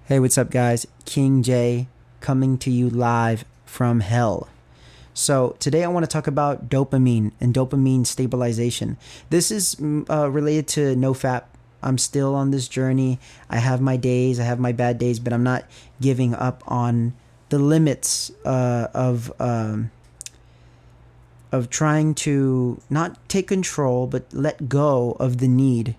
Hey, what's up, guys? King J coming to you live from hell. So, today I want to talk about dopamine and dopamine stabilization. This is related to NoFap. I'm still on this journey. I have my days, I have my bad days, but I'm not giving up on the limits of trying to not take control, but let go of the need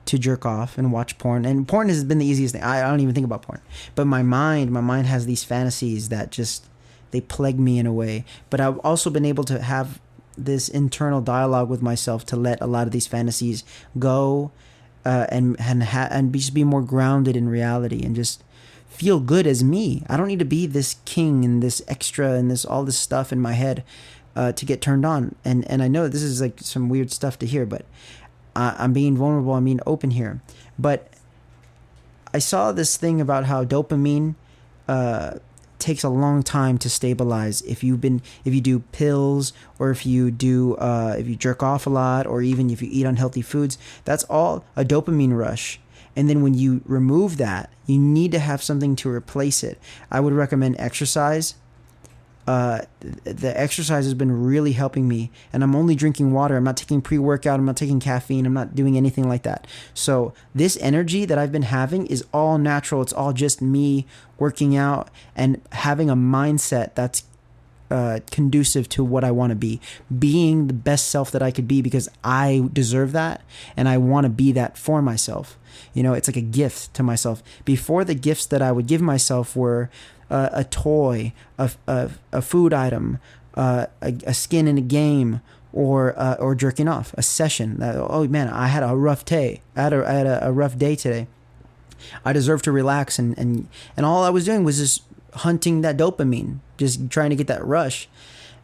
to jerk off and watch porn. And porn has been the easiest thing. I don't even think about porn. But my mind has these fantasies that just, they plague me in a way. But I've also been able to have this internal dialogue with myself to let a lot of these fantasies go, and just be more grounded in reality and just feel good as me. I don't need to be this king and this extra and this all this stuff in my head to get turned on. And I know this is like some weird stuff to hear, but I'm being vulnerable. I'm being open here. But I saw this thing about how dopamine takes a long time to stabilize. If you do pills, or if you jerk off a lot, or even if you eat unhealthy foods, that's all a dopamine rush. And then when you remove that, you need to have something to replace it. I would recommend exercise. The exercise has been really helping me, and I'm only drinking water. I'm not taking pre-workout. I'm not taking caffeine. I'm not doing anything like that. So this energy that I've been having is all natural. It's all just me working out and having a mindset that's conducive to what I want to be, being the best self that I could be, because I deserve that and I want to be that for myself. You know, it's like a gift to myself. Before, the gifts that I would give myself were a toy, a food item, a skin in a game, or jerking off, a session. Oh man, I had a rough day. I had a rough day today. I deserve to relax, and all I was doing was just hunting that dopamine, just trying to get that rush.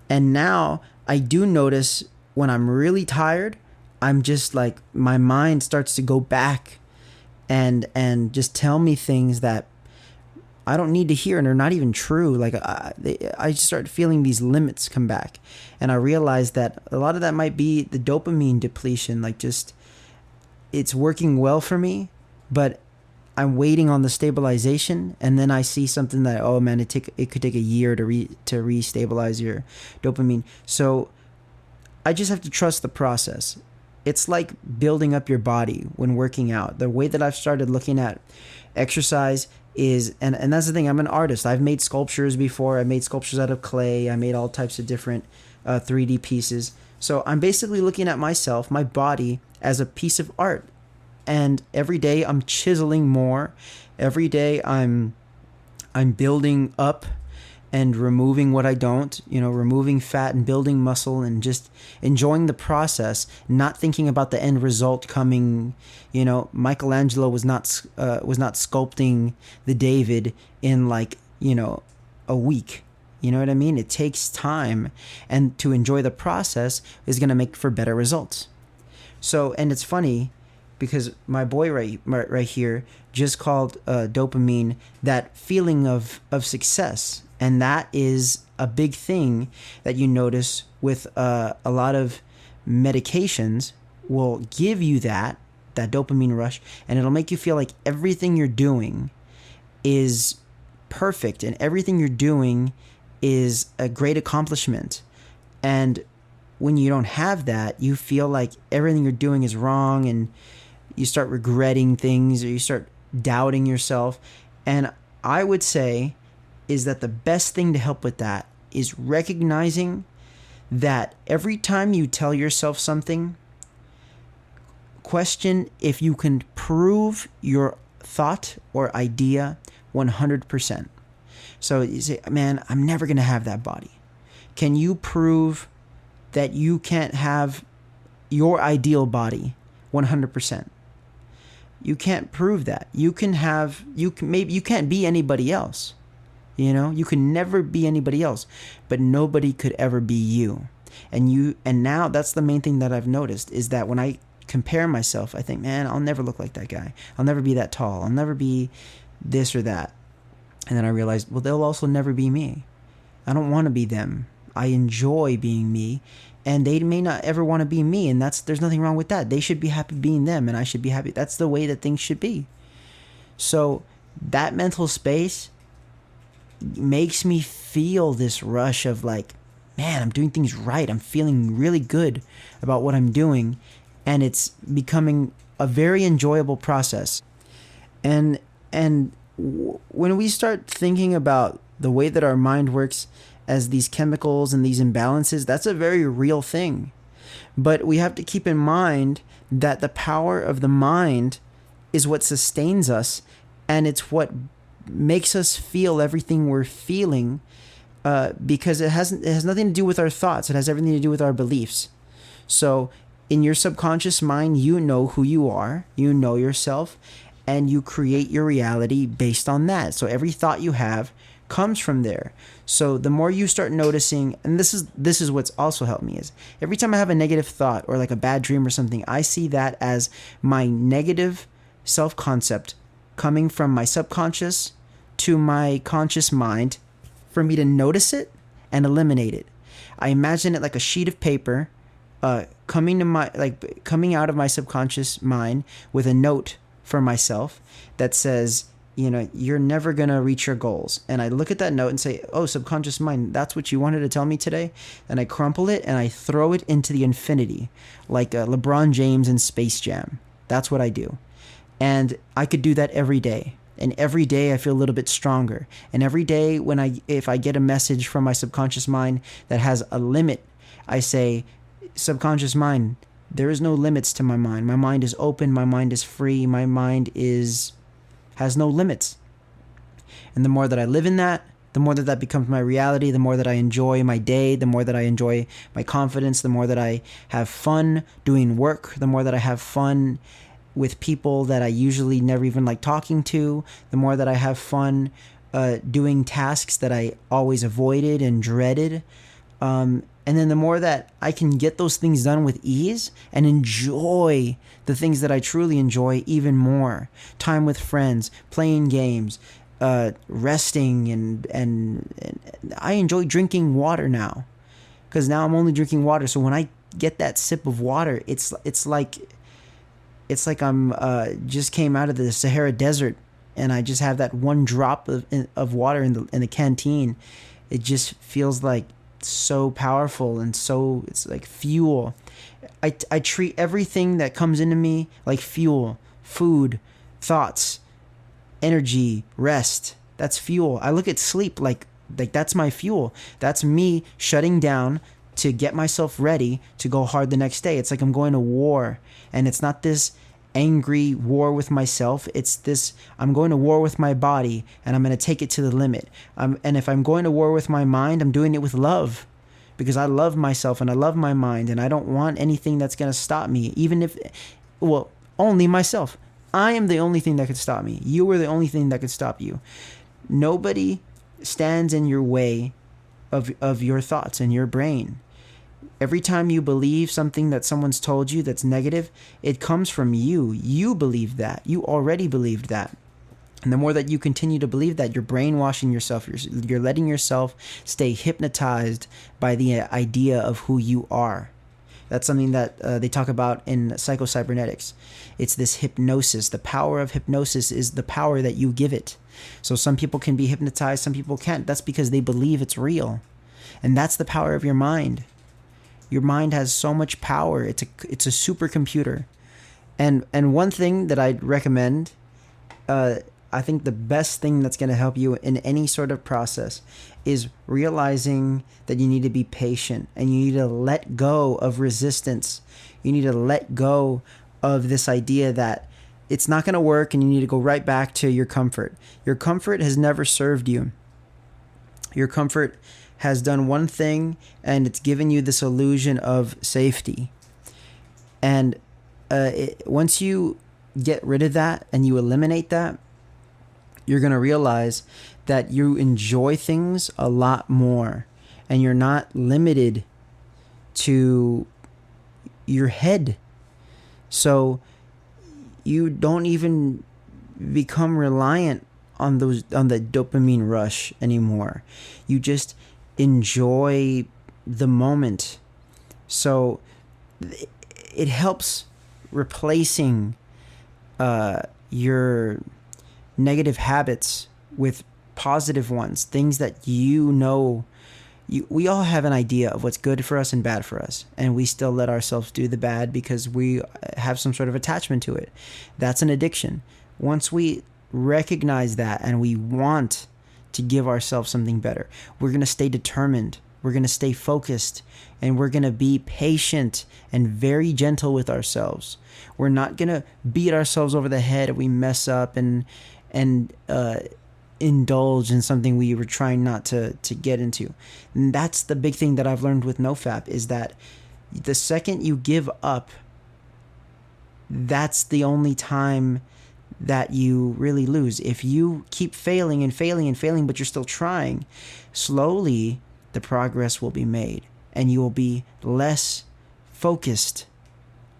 And now I do notice when I'm really tired, I'm just like, my mind starts to go back and just tell me things that I don't need to hear, and they're not even true. Like I just start feeling these limits come back, and I realize that a lot of that might be the dopamine depletion. Like, just, it's working well for me, but I'm waiting on the stabilization, and then I see something that, oh man, it could take a year to restabilize your dopamine. So I just have to trust the process. It's like building up your body when working out. The way that I've started looking at exercise is, and that's the thing, I'm an artist. I've made sculptures before. I made sculptures out of clay. I made all types of different 3D pieces. So I'm basically looking at myself, my body, as a piece of art. And every day I'm chiseling more. Every day I'm building up and removing what I don't, removing fat and building muscle, and just enjoying the process, not thinking about the end result coming. Michelangelo was not sculpting the David in a week. You know what I mean? It takes time, and to enjoy the process is going to make for better results. So, and it's funny, because my boy right here just called dopamine that feeling of success. And that is a big thing that you notice with a lot of medications will give you that dopamine rush, and it'll make you feel like everything you're doing is perfect and everything you're doing is a great accomplishment. And when you don't have that, you feel like everything you're doing is wrong, and you start regretting things, or you start doubting yourself. And I would say is that the best thing to help with that is recognizing that every time you tell yourself something, question if you can prove your thought or idea 100%. So you say, man, I'm never going to have that body. Can you prove that you can't have your ideal body 100%? You can't prove that. You can't be anybody else. You can never be anybody else, but nobody could ever be you. And now that's the main thing that I've noticed, is that when I compare myself, I think, man, I'll never look like that guy. I'll never be that tall. I'll never be this or that. And then I realized, well, they'll also never be me. I don't want to be them. I enjoy being me, and they may not ever want to be me, and there's nothing wrong with that. They should be happy being them, and I should be happy. That's the way that things should be. So that mental space makes me feel this rush of like, man, I'm doing things right. I'm feeling really good about what I'm doing. And it's becoming a very enjoyable process. And when we start thinking about the way that our mind works as these chemicals and these imbalances, that's a very real thing. But we have to keep in mind that the power of the mind is what sustains us, and it's what makes us feel everything we're feeling, because it has nothing to do with our thoughts. It has everything to do with our beliefs. So in your subconscious mind, you know who you are, you know yourself, and you create your reality based on that. So every thought you have comes from there. So the more you start noticing, and this is what's also helped me, is every time I have a negative thought or like a bad dream or something, I see that as my negative self-concept coming from my subconscious to my conscious mind, for me to notice it and eliminate it. I imagine it like a sheet of paper coming out of my subconscious mind with a note for myself that says, you're never going to reach your goals. And I look at that note and say, oh, subconscious mind, that's what you wanted to tell me today? And I crumple it and I throw it into the infinity, like LeBron James in Space Jam. That's what I do. And I could do that every day. And every day I feel a little bit stronger. And every day if I get a message from my subconscious mind that has a limit, I say, subconscious mind, there is no limits to my mind. My mind is open. My mind is free. My mind has no limits. And the more that I live in that, the more that becomes my reality, the more that I enjoy my day, the more that I enjoy my confidence, the more that I have fun doing work, the more that I have fun with people that I usually never even like talking to, the more that I have fun doing tasks that I always avoided and dreaded. And then the more that I can get those things done with ease and enjoy the things that I truly enjoy even more. Time with friends, playing games, resting, and I enjoy drinking water now. Because now I'm only drinking water. So when I get that sip of water, it's like I'm just came out of the Sahara Desert and I just have that one drop of water in the canteen. It just feels like so powerful, and so it's like fuel. I treat everything that comes into me like fuel, food, thoughts, energy, rest. That's fuel. I look at sleep like that's my fuel. That's me shutting down to get myself ready to go hard the next day. It's like I'm going to war, and it's not this angry war with myself. It's this, I'm going to war with my body, and I'm going to take it to the limit. And if I'm going to war with my mind, I'm doing it with love, because I love myself and I love my mind, and I don't want anything that's going to stop me, even if, well, only myself. I am the only thing that could stop me. You are the only thing that could stop you. Nobody stands in your way of your thoughts and your brain. Every time you believe something that someone's told you that's negative, it comes from you. You believe that. You already believed that. And the more that you continue to believe that, you're brainwashing yourself. You're letting yourself stay hypnotized by the idea of who you are. That's something that they talk about in psychocybernetics. It's this hypnosis. The power of hypnosis is the power that you give it. So some people can be hypnotized, some people can't. That's because they believe it's real. And that's the power of your mind. Your mind has so much power. It's a supercomputer. And one thing that I'd recommend, I think the best thing that's going to help you in any sort of process is realizing that you need to be patient, and you need to let go of resistance. You need to let go of this idea that it's not going to work, and you need to go right back to your comfort. Your comfort has never served you. Your comfort has done one thing, and it's given you this illusion of safety. And once you get rid of that and you eliminate that, you're going to realize that you enjoy things a lot more, and you're not limited to your head. So you don't even become reliant on the dopamine rush anymore. You just enjoy the moment. So it helps replacing your negative habits with positive ones, things that you know. We all have an idea of what's good for us and bad for us, and we still let ourselves do the bad because we have some sort of attachment to it. That's an addiction. Once we recognize that and we want to give ourselves something better, we're going to stay determined, we're going to stay focused, and we're going to be patient and very gentle with ourselves. We're not going to beat ourselves over the head if we mess up and indulge in something we were trying not to get into. And that's the big thing that I've learned with NoFap, is that the second you give up, that's the only time that you really lose. If you keep failing and failing and failing, but you're still trying, slowly the progress will be made, and you will be less focused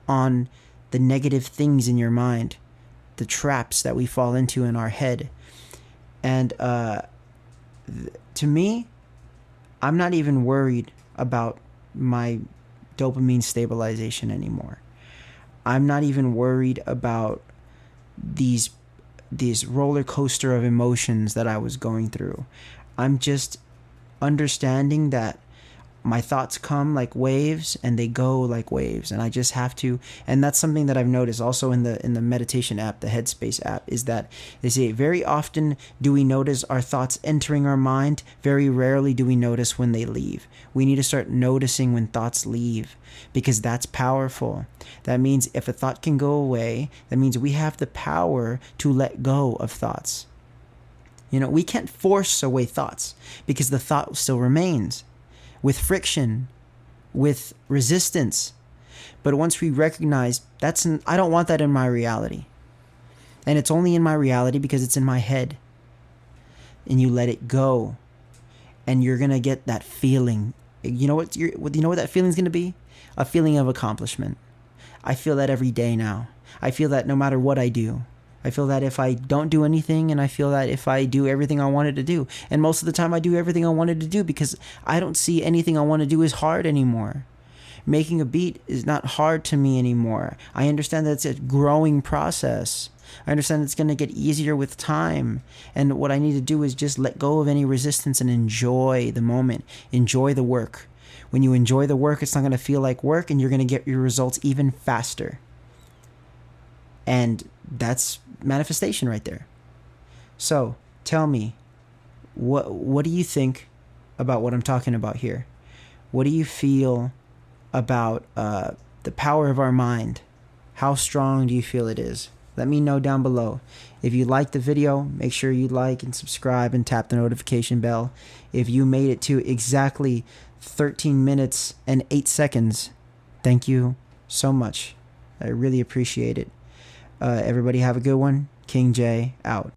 on the negative things in your mind, the traps that we fall into in our head. And to me, I'm not even worried about my dopamine stabilization anymore. I'm not even worried about these roller coaster of emotions that I was going through. I'm just understanding that my thoughts come like waves and they go like waves, and I just have to. And that's something that I've noticed also in the meditation app, the Headspace app, is that they say very often do we notice our thoughts entering our mind, very rarely do we notice when they leave. We need to start noticing when thoughts leave, because that's powerful. That means if a thought can go away, that means we have the power to let go of thoughts. We can't force away thoughts because the thought still remains, with friction, with resistance. But once we recognize I don't want that in my reality. And it's only in my reality because it's in my head. And you let it go, and you're going to get that feeling. You know what that feeling's going to be? A feeling of accomplishment. I feel that every day now. I feel that no matter what I do. I feel that if I don't do anything, and I feel that if I do everything I wanted to do. And most of the time I do everything I wanted to do because I don't see anything I want to do as hard anymore. Making a beat is not hard to me anymore. I understand that it's a growing process. I understand it's going to get easier with time. And what I need to do is just let go of any resistance and enjoy the moment. Enjoy the work. When you enjoy the work, it's not going to feel like work, and you're going to get your results even faster. And that's manifestation right there. So tell me, what do you think about what I'm talking about here? What do you feel about the power of our mind? How strong do you feel it is? Let me know down below. If you liked the video, make sure you like and subscribe and tap the notification bell. If you made it to exactly 13 minutes and 8 seconds, thank you so much. I really appreciate it. Everybody have a good one. King J out.